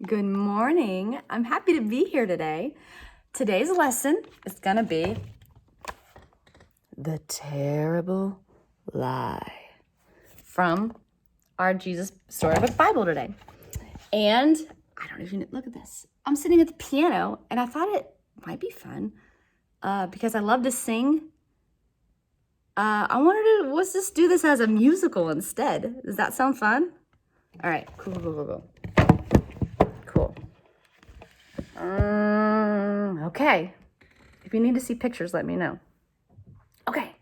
Good morning. I'm happy to be here today. Today's lesson is going to be the terrible lie from our Jesus Storybook Bible today. And I don't even, look at this. I'm sitting at the piano and I thought it might be fun because I love to sing. I wanted to, let's just do this as a musical instead. Does that sound fun? All right, cool. Okay. If you need to see pictures, let me know. Okay.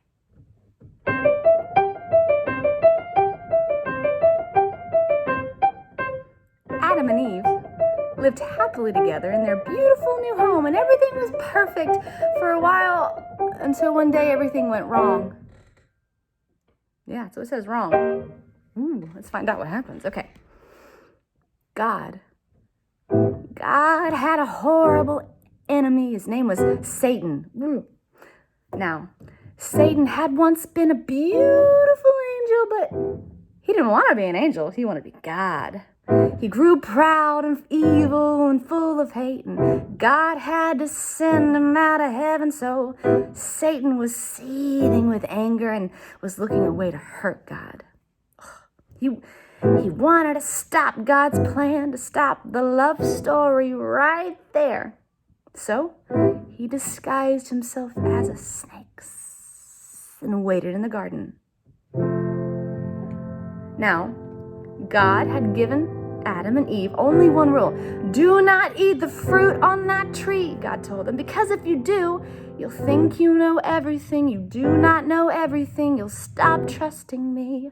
Adam and Eve lived happily together in their beautiful new home, and everything was perfect for a while until one day everything went wrong. Yeah, so it says wrong. Let's find out what happens. Okay. God had a horrible enemy. His name was Satan. Now, Satan had once been a beautiful angel, but he didn't want to be an angel. He wanted to be God. He grew proud and evil and full of hate, and God had to send him out of heaven. So Satan was seething with anger and was looking a way to hurt God. He wanted to stop God's plan, to stop the love story right there. So he disguised himself as a snake and waited in the garden. Now, God had given Adam and Eve only one rule. Do not eat the fruit on that tree, God told them, because if you do, you'll think you know everything. You do not know everything. You'll stop trusting me.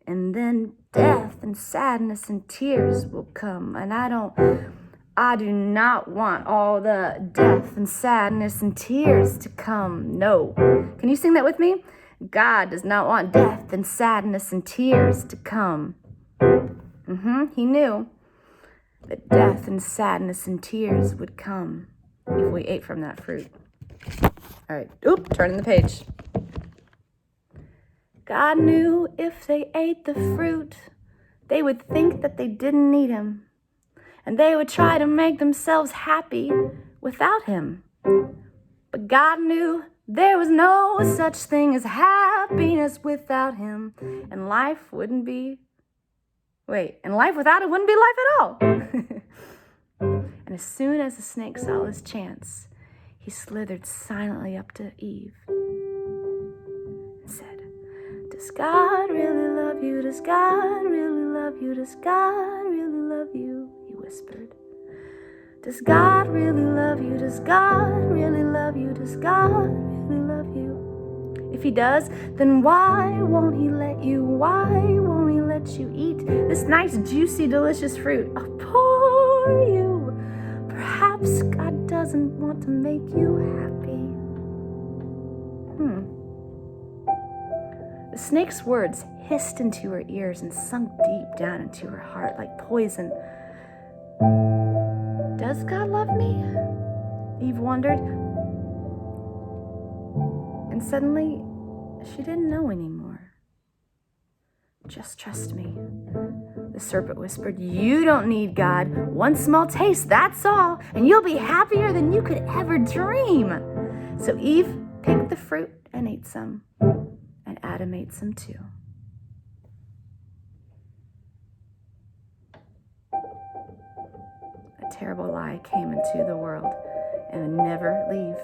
And then death and sadness and tears will come. And I do not want all the death and sadness and tears to come. No. Can you sing that with me? God does not want death and sadness and tears to come. He knew that death and sadness and tears would come if we ate from that fruit. All right. Turning the page. God knew if they ate the fruit, they would think that they didn't need him. And they would try to make themselves happy without him. But God knew there was no such thing as happiness without him. And life without it wouldn't be life at all. And as soon as the snake saw his chance, he slithered silently up to Eve and said, "Does God really love you? Does God really love you? Does God really love you?" He whispered. "Does God really love you? Does God really love you? Does God really love you? If he does, then why won't he let you? Why won't he let you eat this nice, juicy, delicious fruit? Oh, poor you. Perhaps God doesn't want to make you happy." The snake's words hissed into her ears and sunk deep down into her heart like poison. Does God love me? Eve wondered. And suddenly, she didn't know anymore. "Just trust me," the serpent whispered. "You don't need God. One small taste, that's all, and you'll be happier than you could ever dream." So Eve picked the fruit and ate some. And Adam ate some too. A terrible lie came into the world and would never leave.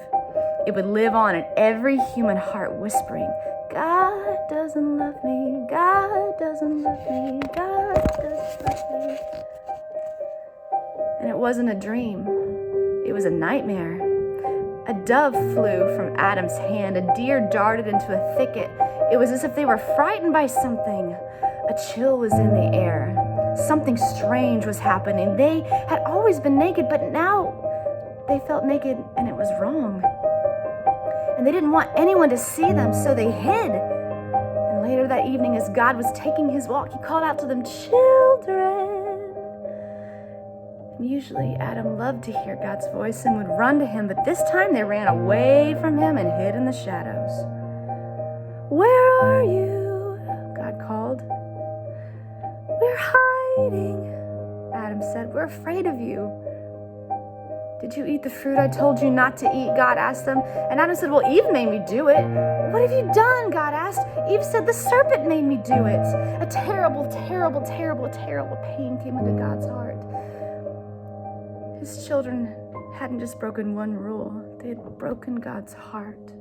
It would live on in every human heart, whispering, "God doesn't love me, God doesn't love me, God doesn't love me." And it wasn't a dream. It was a nightmare. A dove flew from Adam's hand. A deer darted into a thicket. It was as if they were frightened by something. A chill was in the air. Something strange was happening. They had always been naked, but now they felt naked and it was wrong. And they didn't want anyone to see them, so they hid. And later that evening, as God was taking his walk, he called out to them, "Children." Usually Adam loved to hear God's voice and would run to him, but this time they ran away from him and hid in the shadows. "Where are you?" God called. "We're hiding," Adam Adam said, "We're afraid of you." "Did you eat the fruit I told you not to eat?" God asked them. And Adam said, "Well, Eve made me do it." "What have you done?" God asked. Eve said, "The serpent made me do it." A terrible, terrible, terrible, terrible pain came into God's heart. His children hadn't just broken one rule, they had broken God's heart.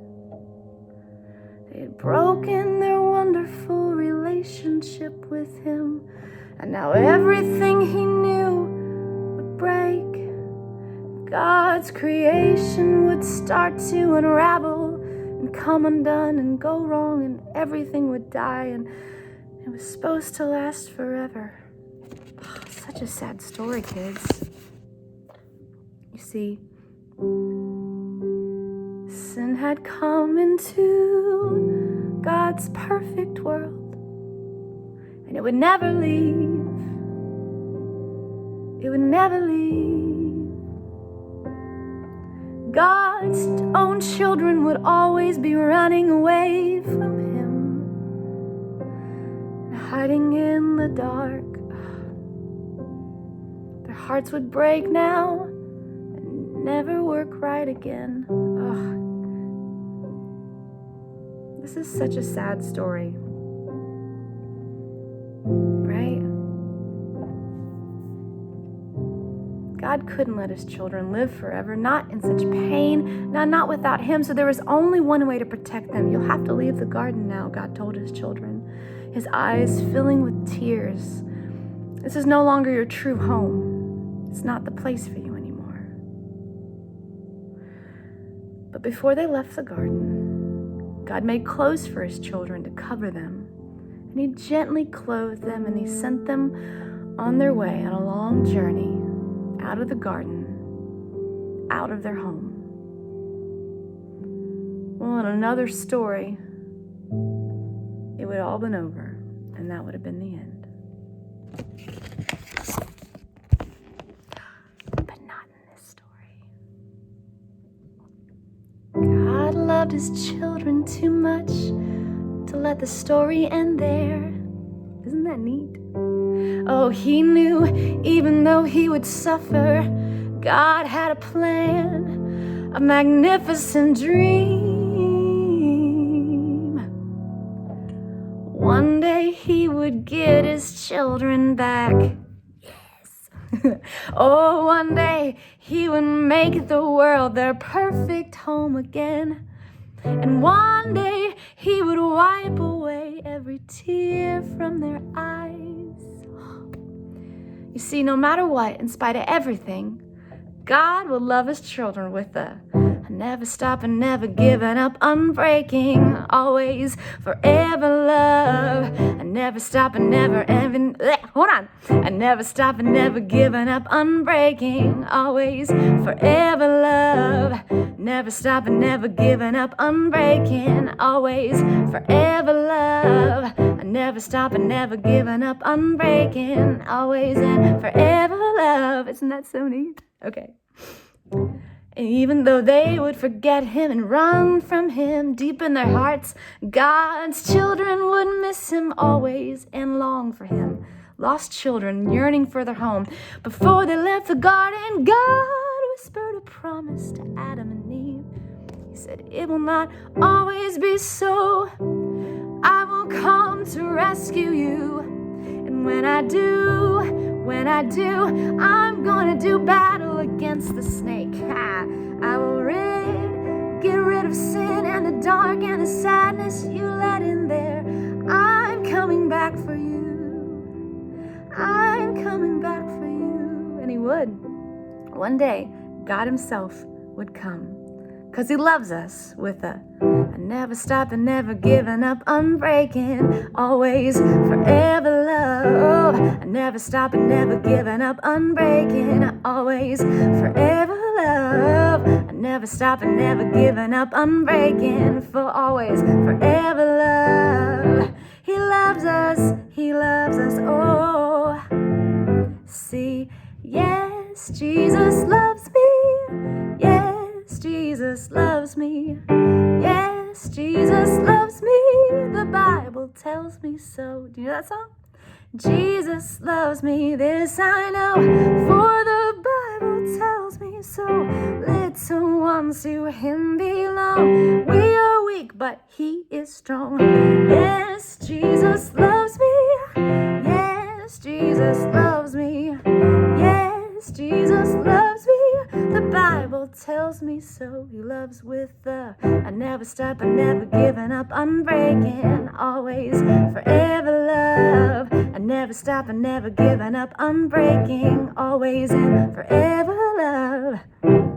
They had broken their wonderful relationship with him, and now everything he knew would break. God's creation would start to unravel and come undone and go wrong, and everything would die, and it was supposed to last forever. Oh, such a sad story, kids. You see, sin had come into God's perfect world, and it would never leave. It would never leave. God's own children would always be running away from him, hiding in the dark. Their hearts would break now and never work right again. This is such a sad story, right? God couldn't let his children live forever, not in such pain, not without him. So there was only one way to protect them. "You'll have to leave the garden now," God told his children, his eyes filling with tears. "This is no longer your true home. It's not the place for you anymore." But before they left the garden, God made clothes for his children to cover them. And he gently clothed them, and he sent them on their way on a long journey out of the garden, out of their home. Well, in another story, it would all been over, and that would have been the end. But not in this story. God loved his children too much to let the story end there. Isn't that neat? Oh, he knew even though he would suffer, God had a plan, a magnificent dream. One day he would get his children back. Yes. Oh, one day he would make the world their perfect home again. And one day he would wipe away every tear from their eyes. You see, no matter what, in spite of everything, God will love his children with a never stopping, never giving up, unbreaking, always, forever love. A never stopping, never ending, a never stopping, never giving up, unbreaking, always, forever love. Never stopping, never giving up, unbreaking, always, forever love. A never stopping, never giving up, unbreaking, always, and forever love. Isn't that so neat? Okay. And even though they would forget him and run from him deep in their hearts, God's children would miss him always and long for him. Lost children yearning for their home. Before they left the garden, God whispered a promise to Adam and Eve. He said, "It will not always be so. I will come to rescue you. And when I do, I'm gonna do battle against the snake. I will get rid of sin and the dark and the sadness you let in there. I'm coming back for you. I'm coming back for you." And he would. One day, God himself would come, because he loves us with a never stopping, never giving up, unbreaking, always, forever love. A never stopping, never giving up, unbreaking, always, forever love. A never stopping, never giving up, unbreaking, for always, forever love. He loves us, oh. See, yes, Jesus loves me. Yes, Jesus loves me. Yes, Jesus loves me. The Bible tells me so. Do you know that song? Jesus loves me, this I know, for the Bible tells me so. Little ones to him belong. We are weak, but he is strong. Yes, Jesus loves me. Yes, Jesus loves me. Yes, Jesus loves me. The Bible tells me so. He loves with the I never stop, I never giving up, unbreaking, always, forever love. I never stop, I never giving up, unbreaking, always, and forever love.